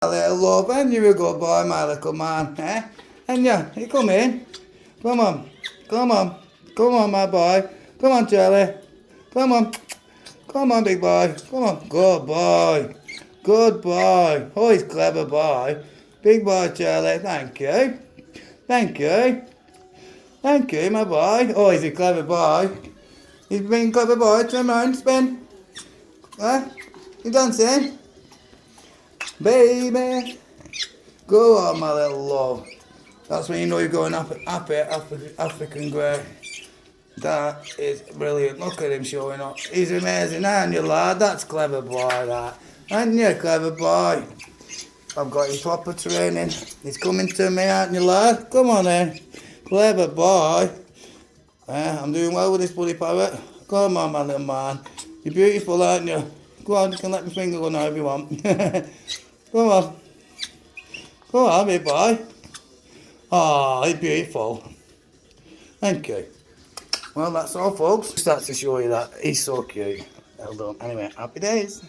Little love, and you're a good boy, my little man, eh? And you come in. Come on, come on, come on, my boy. Come on, Charlie. Come on, big boy. Come on, good boy. Good boy. Oh, he's clever boy. Big boy, Charlie. Thank you. Thank you. Thank you, my boy. Oh, he's a clever boy. He's been a clever boy. Turn around, spin. Huh? You dancing? Baby. Go on, my little love. That's when you know you're going African grey. That is brilliant. Look at him showing up. He's amazing, aren't you, lad? That's clever boy, that. Aren't you, clever boy? I've got his proper training. He's coming to me, aren't you, lad? Come on then. Clever boy. I'm doing well with this bloody parrot. Come on, my little man. You're beautiful, aren't you? Go on, you can let my finger go now if you want. Come on. Come on, big boy. Oh, he's beautiful. Thank you. Well, that's all, folks. Just had to show you that. He's so cute. Well done. Anyway, happy days.